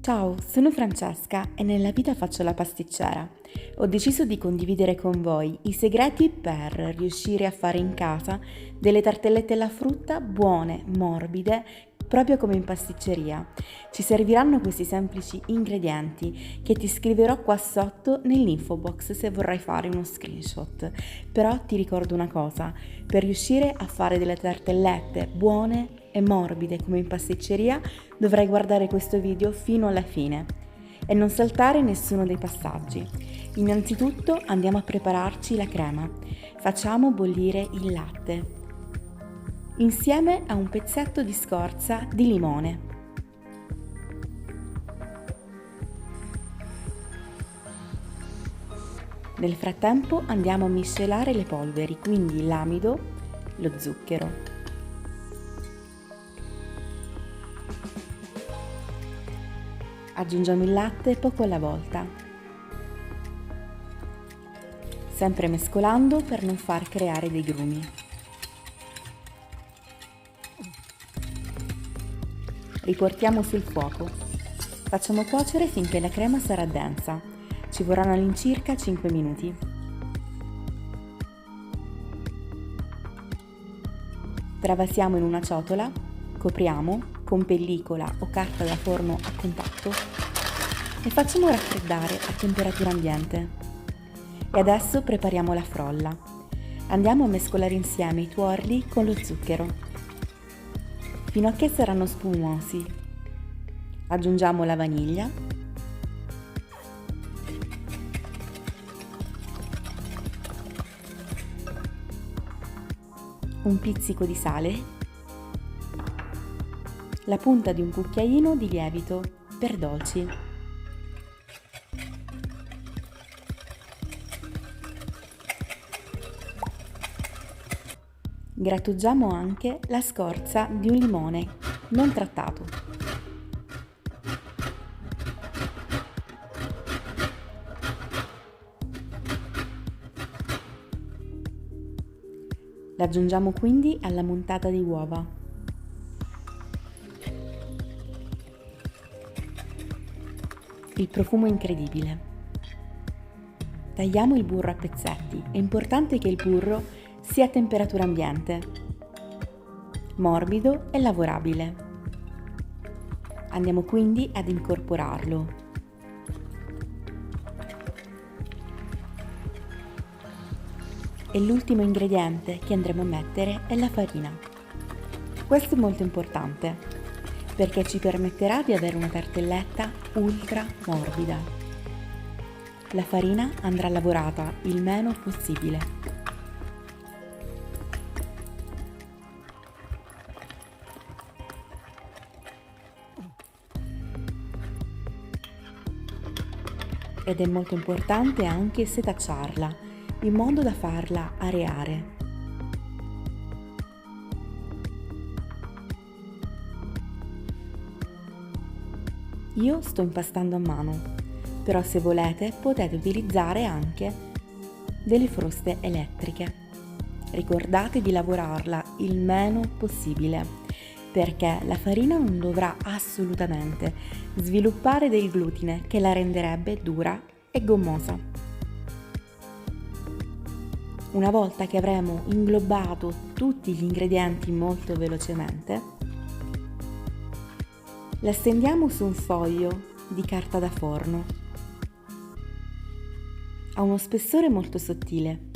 Ciao, sono Francesca e nella vita faccio la pasticcera. Ho deciso di condividere con voi i segreti per riuscire a fare in casa delle tartellette alla frutta buone, morbide, proprio come in pasticceria. Ci serviranno questi semplici ingredienti che ti scriverò qua sotto nell'info box se vorrai fare uno screenshot. Però ti ricordo una cosa, per riuscire a fare delle tartellette buone e morbide come in pasticceria dovrai guardare questo video fino alla fine e non saltare nessuno dei passaggi. Innanzitutto andiamo a prepararci la crema. Facciamo bollire il latte insieme a un pezzetto di scorza di limone. Nel frattempo andiamo a miscelare le polveri, quindi l'amido, lo zucchero. Aggiungiamo il latte poco alla volta, sempre mescolando per non far creare dei grumi. Riportiamo sul fuoco. Facciamo cuocere finché la crema sarà densa. Ci vorranno all'incirca 5 minuti. Travasiamo in una ciotola, copriamo con pellicola o carta da forno a contatto e facciamo raffreddare a temperatura ambiente. E adesso prepariamo la frolla. Andiamo a mescolare insieme i tuorli con lo zucchero fino a che saranno spumosi. Aggiungiamo la vaniglia, un pizzico di sale, la punta di un cucchiaino di lievito per dolci. Grattugiamo anche la scorza di un limone non trattato. L'aggiungiamo quindi alla montata di uova. Il profumo è incredibile. Tagliamo il burro a pezzetti. È importante che il burro sia a temperatura ambiente, morbido e lavorabile. Andiamo quindi ad incorporarlo. E l'ultimo ingrediente che andremo a mettere è la farina. Questo è molto importante perché ci permetterà di avere una tartelletta ultra morbida. La farina andrà lavorata il meno possibile. Ed è molto importante anche setacciarla, in modo da farla areare. Io sto impastando a mano, però se volete potete utilizzare anche delle fruste elettriche. Ricordate di lavorarla il meno possibile, perché la farina non dovrà assolutamente sviluppare del glutine che la renderebbe dura e gommosa. Una volta che avremo inglobato tutti gli ingredienti molto velocemente, la stendiamo su un foglio di carta da forno. Ha uno spessore molto sottile.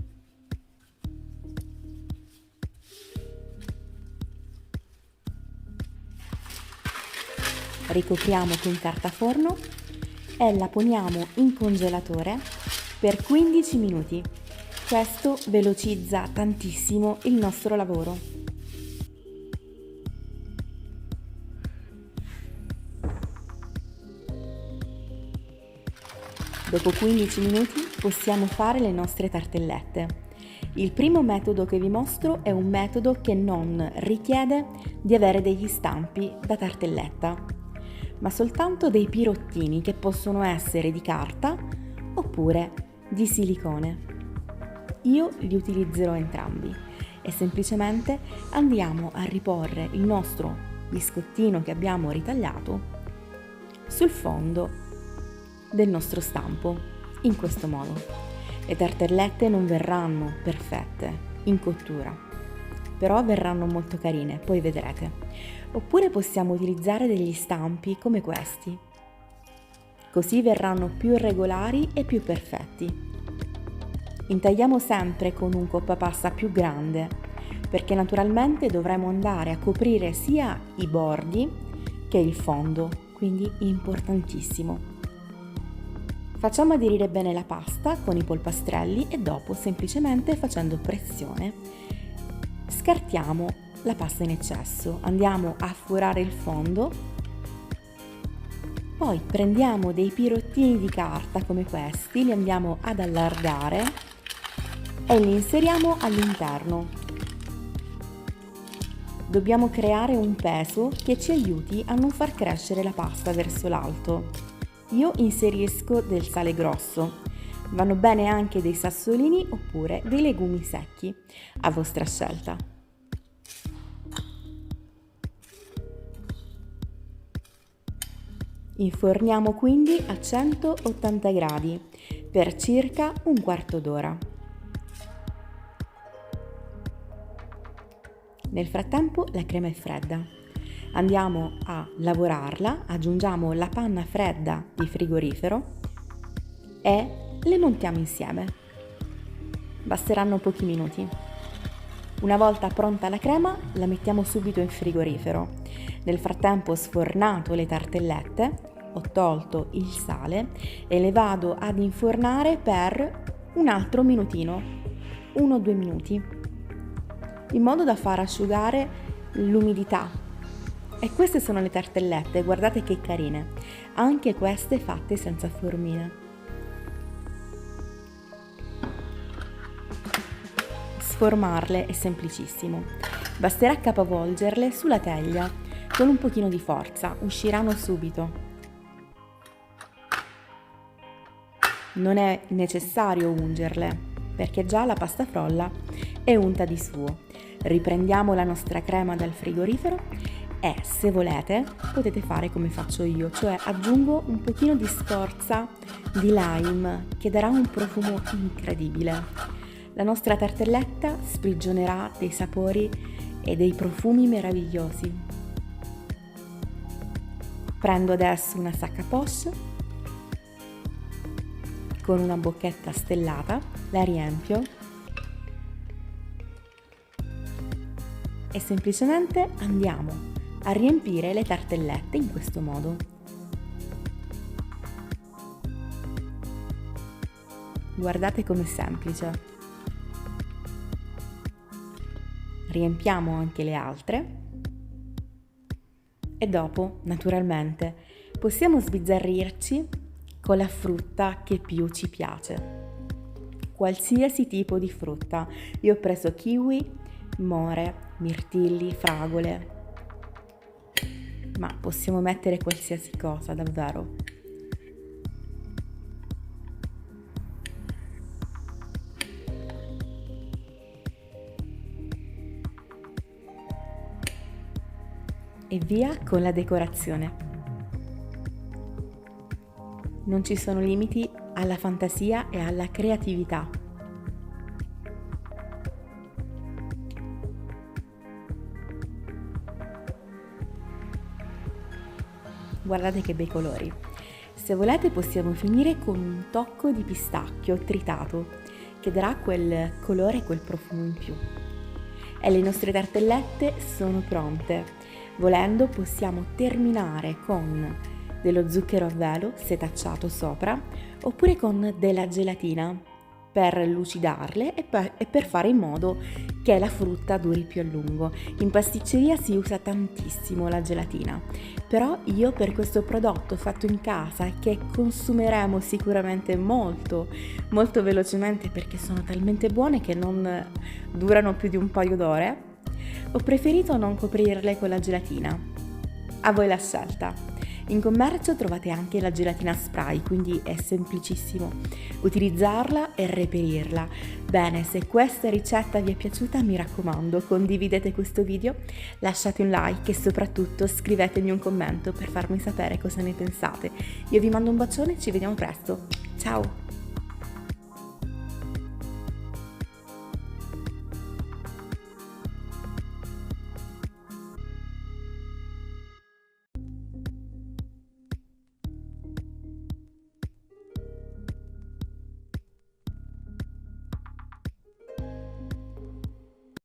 Ricopriamo con carta forno e la poniamo in congelatore per 15 minuti. Questo velocizza tantissimo il nostro lavoro. Dopo 15 minuti possiamo fare le nostre tartellette. Il primo metodo che vi mostro è un metodo che non richiede di avere degli stampi da tartelletta, ma soltanto dei pirottini che possono essere di carta oppure di silicone. Io li utilizzerò entrambi e semplicemente andiamo a riporre il nostro biscottino che abbiamo ritagliato sul fondo del nostro stampo, in questo modo. Le tartellette non verranno perfette in cottura, però verranno molto carine, poi vedrete. Oppure possiamo utilizzare degli stampi come questi, così verranno più regolari e più perfetti. Intagliamo sempre con un coppapasta più grande, perché naturalmente dovremo andare a coprire sia i bordi che il fondo, quindi importantissimo. Facciamo aderire bene la pasta con i polpastrelli e dopo, semplicemente facendo pressione, scartiamo la pasta in eccesso, andiamo a forare il fondo, poi prendiamo dei pirottini di carta come questi, li andiamo ad allargare e li inseriamo all'interno. Dobbiamo creare un peso che ci aiuti a non far crescere la pasta verso l'alto. Io inserisco del sale grosso, vanno bene anche dei sassolini oppure dei legumi secchi, a vostra scelta. Inforniamo quindi a 180 gradi per circa un quarto d'ora. Nel frattempo la crema è fredda. Andiamo a lavorarla, aggiungiamo la panna fredda di frigorifero e le montiamo insieme. Basteranno pochi minuti. Una volta pronta la crema, la mettiamo subito in frigorifero. Nel frattempo ho sfornato le tartellette, ho tolto il sale e le vado ad infornare per un altro minutino, 1-2 minuti. In modo da far asciugare l'umidità. E queste sono le tartellette, guardate che carine, anche queste fatte senza formina. Sformarle è semplicissimo, basterà capovolgerle sulla teglia con un pochino di forza, usciranno subito. Non è necessario ungerle, perché già la pasta frolla è unta di suo. Riprendiamo la nostra crema dal frigorifero e, se volete, potete fare come faccio io, cioè aggiungo un pochino di scorza di lime che darà un profumo incredibile. La nostra tartelletta sprigionerà dei sapori e dei profumi meravigliosi. Prendo adesso una sacca poche con una bocchetta stellata, la riempio e semplicemente andiamo a riempire le tartellette in questo modo. Guardate com'è semplice. Riempiamo anche le altre e dopo, naturalmente, possiamo sbizzarrirci con la frutta che più ci piace. Qualsiasi tipo di frutta. Io ho preso kiwi, more, mirtilli, fragole, ma possiamo mettere qualsiasi cosa, davvero. E via con la decorazione. Non ci sono limiti alla fantasia e alla creatività. Guardate che bei colori. Se volete possiamo finire con un tocco di pistacchio tritato che darà quel colore e quel profumo in più. E le nostre tartellette sono pronte. Volendo possiamo terminare con dello zucchero a velo setacciato sopra oppure con della gelatina per lucidarle e per fare in modo che la frutta duri più a lungo. In pasticceria si usa tantissimo la gelatina, però io per questo prodotto fatto in casa, che consumeremo sicuramente molto velocemente perché sono talmente buone che non durano più di un paio d'ore, ho preferito non coprirle con la gelatina. A voi la scelta. In commercio trovate anche la gelatina spray, quindi è semplicissimo utilizzarla e reperirla. Bene, se questa ricetta vi è piaciuta, mi raccomando, condividete questo video, lasciate un like e soprattutto scrivetemi un commento per farmi sapere cosa ne pensate. Io vi mando un bacione e ci vediamo presto. Ciao!